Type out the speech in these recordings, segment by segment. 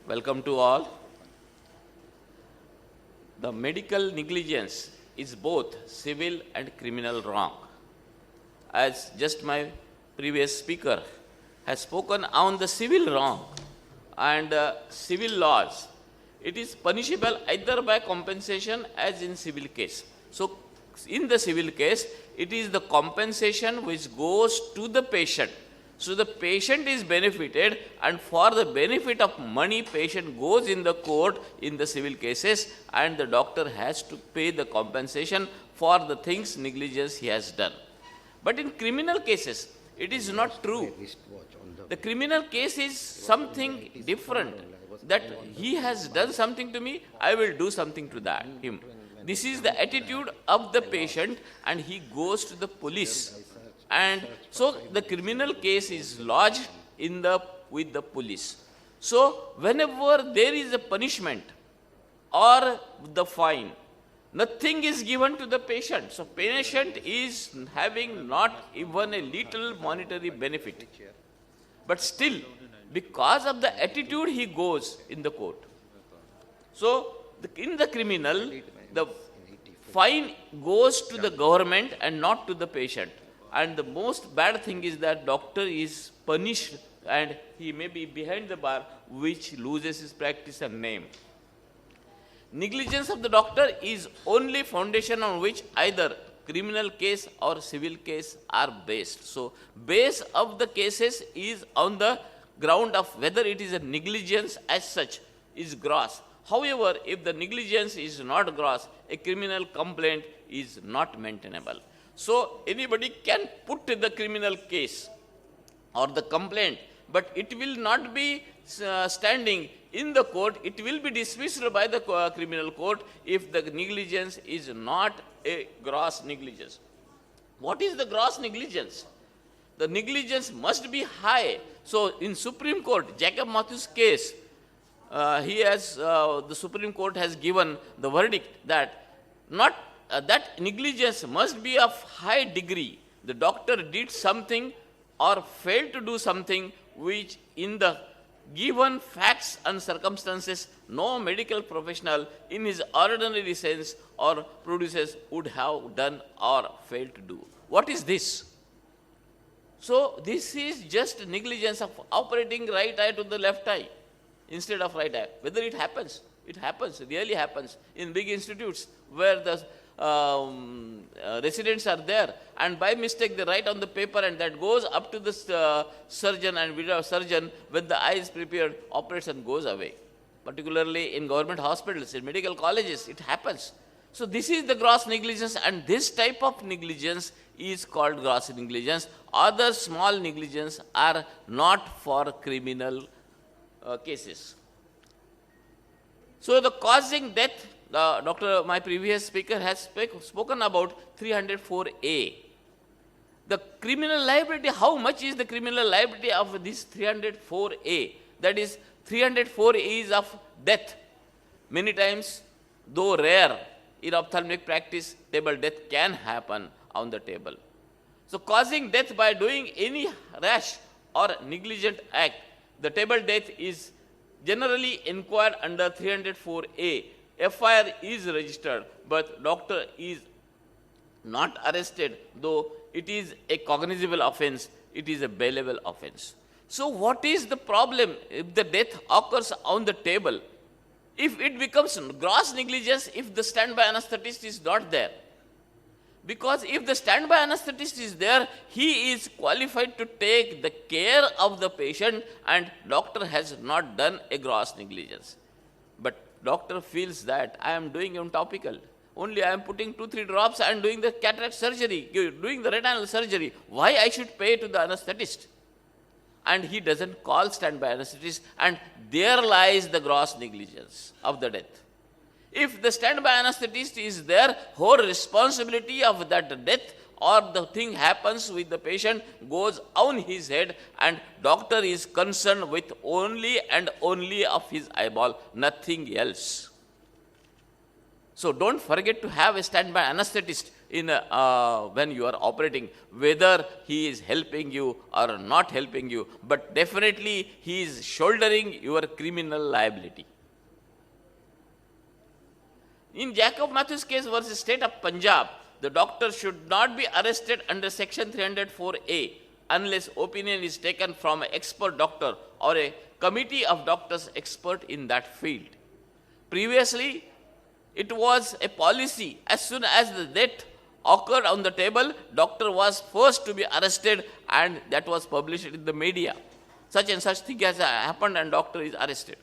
Welcome to all. The medical negligence is both civil and criminal wrong. As just my previous speaker has spoken on the civil wrong and civil laws, it is punishable either by compensation as in civil case. So, in the civil case, it is the compensation which goes to the patient. So the patient is benefited, and for the benefit of money, patient goes in the court in the civil cases, and the doctor has to pay the compensation for the things negligence he has done. But in criminal cases, it is not true. The criminal case is something different. That he has done something to me, I will do something to him. This is the attitude of the patient, and he goes to the police. And so the criminal case is lodged with the police. So whenever there is a punishment or the fine, nothing is given to the patient. So patient is having not even a little monetary benefit. But still, because of the attitude, he goes in the court. So in the criminal, the fine goes to the government and not to the patient. And the most bad thing is that doctor is punished and he may be behind the bar, which loses his practice and name. Negligence of the doctor is only foundation on which either criminal case or civil case are based. So base of the cases is on the ground of whether it is a negligence as such is gross. However, if the negligence is not gross, a criminal complaint is not maintainable. So anybody can put the criminal case or the complaint, but it will not be standing in the court. It will be dismissed by the criminal court if the negligence is not a gross negligence. What is the gross negligence? The negligence must be high. So in Supreme Court, Jacob Matthew's case, the Supreme Court has given the verdict that that negligence must be of high degree. The doctor did something or failed to do something which in the given facts and circumstances no medical professional in his ordinary sense or produces would have done or failed to do. What is this? So this is just negligence of operating right eye to the left eye instead of right eye. Whether it happens, really happens in big institutes where the residents are there, and by mistake they write on the paper, and that goes up to the surgeon, and without surgeon, when the eye is prepared, operates and goes away. Particularly in government hospitals, in medical colleges, it happens. So this is the gross negligence, and this type of negligence is called gross negligence. Other small negligence are not for criminal cases. So the causing death, my previous speaker has spoken about 304A. The criminal liability, how much is the criminal liability of this 304A? That is, 304A is of death. Many times, though rare, in ophthalmic practice, table death can happen on the table. So causing death by doing any rash or negligent act, the table death is generally inquired under 304A. FIR is registered, but doctor is not arrested, though it is a cognizable offense, it is a bailable offense. So what is the problem if the death occurs on the table? If it becomes gross negligence, if the standby anesthetist is not there. Because if the standby anesthetist is there, he is qualified to take the care of the patient, and doctor has not done a gross negligence. But doctor feels that I am doing a topical. Only I am putting 2-3 drops and doing the cataract surgery, doing the retinal surgery. Why I should pay to the anesthetist? And he doesn't call standby anesthetist, and there lies the gross negligence of the death. If the standby anesthetist is there, whole responsibility of that death or the thing happens with the patient goes on his head, and doctor is concerned with only and only of his eyeball, nothing else. So don't forget to have a standby anesthetist when you are operating, whether he is helping you or not helping you, but definitely he is shouldering your criminal liability. In Jacob Matthews case versus State of Punjab, the doctor should not be arrested under Section 304A unless opinion is taken from an expert doctor or a committee of doctors expert in that field. Previously, it was a policy. As soon as the death occurred on the table, doctor was first to be arrested, and that was published in the media. Such and such thing has happened and doctor is arrested.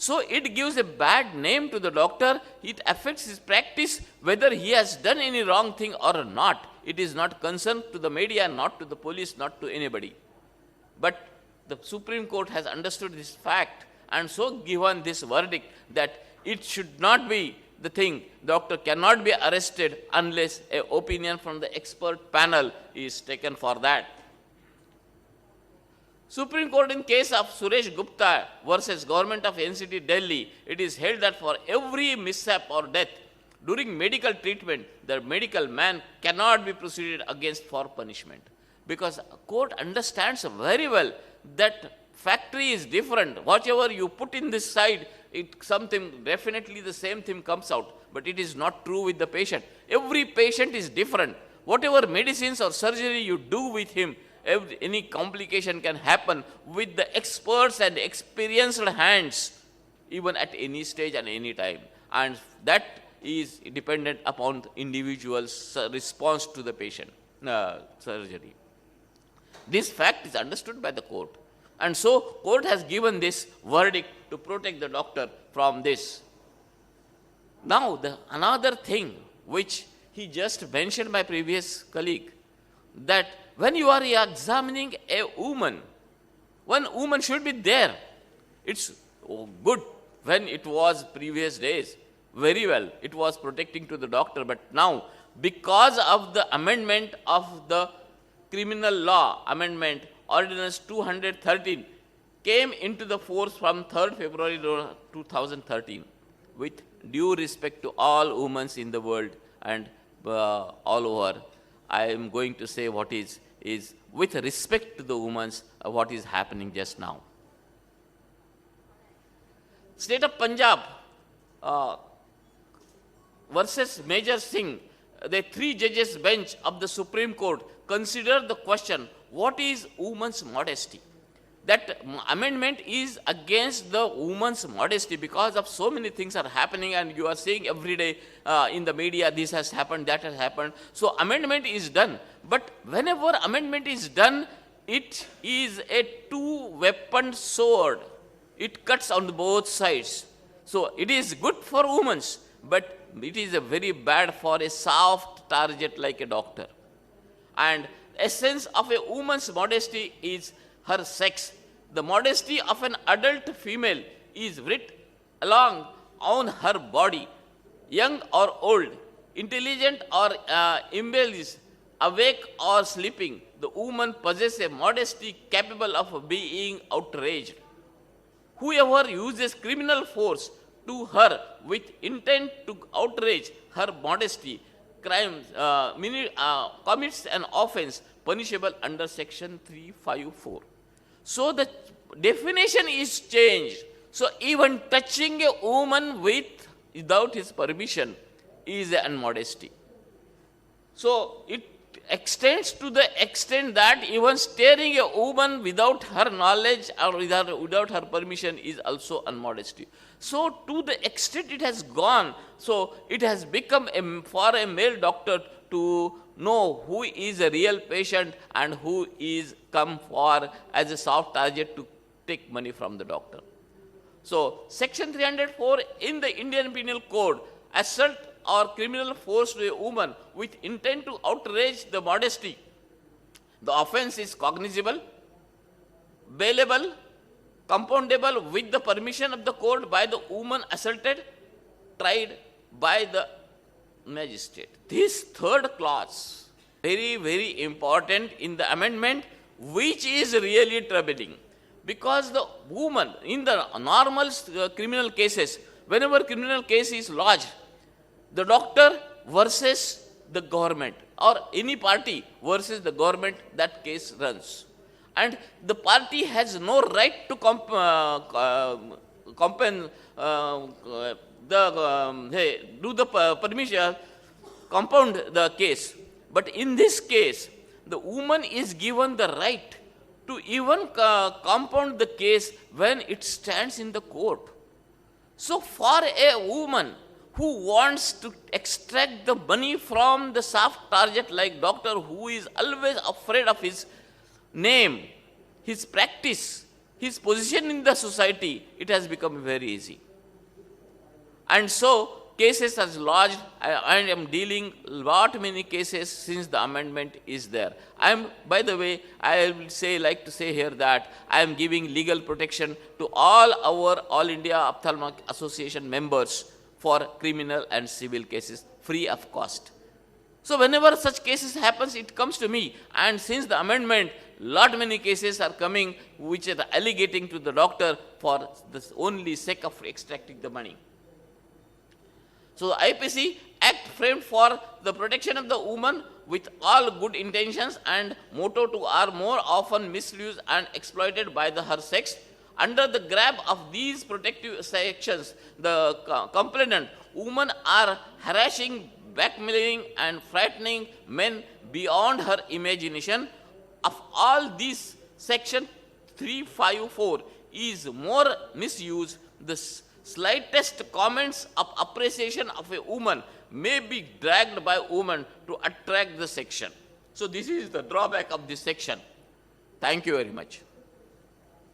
So it gives a bad name to the doctor. It affects his practice, whether he has done any wrong thing or not. It is not concerned to the media, not to the police, not to anybody. But the Supreme Court has understood this fact and so given this verdict that it should not be the thing. Doctor cannot be arrested unless an opinion from the expert panel is taken for that. Supreme Court in case of Suresh Gupta versus Government of NCT Delhi, it is held that for every mishap or death during medical treatment, the medical man cannot be proceeded against for punishment. Because court understands very well that factory is different. Whatever you put in this side, something definitely the same thing comes out. But it is not true with the patient. Every patient is different. Whatever medicines or surgery you do with him, any complication can happen with the experts and experienced hands, even at any stage and any time. And that is dependent upon the individual's response to the patient surgery. This fact is understood by the court. And so court has given this verdict to protect the doctor from this. Now, another thing which he just mentioned, my previous colleague, that when you are examining a woman, one woman should be there. It's good when it was previous days. Very well, it was protecting to the doctor. But now, because of the amendment of the criminal law, amendment, Ordinance 213, came into the force from 3rd February 2013, with due respect to all women in the world and all over, I am going to say what is with respect to the women, what is happening just now. State of Punjab versus Major Singh, the 3 judges bench of the Supreme Court considered the question, what is woman's modesty? That amendment is against the woman's modesty because of so many things are happening, and you are seeing every day in the media, this has happened, that has happened. So amendment is done. But whenever amendment is done, it is a 2-weapon sword. It cuts on both sides. So it is good for women, but it is a very bad for a soft target like a doctor. And essence of a woman's modesty is her sex. The modesty of an adult female is writ along on her body. Young or old, intelligent or embellished, awake or sleeping, the woman possesses a modesty capable of being outraged. Whoever uses criminal force to her with intent to outrage her modesty commits an offense punishable under Section 354. So the definition is changed. So even touching a woman without his permission is an immodesty. So it extends to the extent that even staring a woman without her knowledge or without her permission is also immodesty. So to the extent it has gone, so it has become for a male doctor to know who is a real patient and who is come for as a soft target to take money from the doctor. So Section 304 in the Indian Penal Code, assault or criminal force to a woman with intent to outrage the modesty. The offense is cognizable, bailable, compoundable with the permission of the court by the woman assaulted, tried by the magistrate. This third clause, very, very important in the amendment, which is really troubling. Because the woman, in the normal criminal cases, whenever criminal case is lodged, the doctor versus the government, or any party versus the government that case runs. And the party has no right to do the permission, compound the case. But in this case, the woman is given the right to even compound the case when it stands in the court. So for a woman who wants to extract the money from the soft target like doctor, who is always afraid of his name, his practice, his position in the society, it has become very easy. And so cases are lodged. I am dealing lot many cases since the amendment is there. By the way, I will like to say here that I am giving legal protection to all our All India Ophthalmic Association members for criminal and civil cases free of cost. So whenever such cases happens, it comes to me. And since the amendment, lot many cases are coming which are allegating to the doctor for the only sake of extracting the money. So the IPC Act framed for the protection of the woman with all good intentions and motto to are more often misused and exploited by her sex. Under the grab of these protective sections, the complainant women are harassing, blackmailing and frightening men beyond her imagination. Of all these, section 354 is more misused. The slightest comments of appreciation of a woman may be dragged by women to attract the section. So this is the drawback of this section. Thank you very much.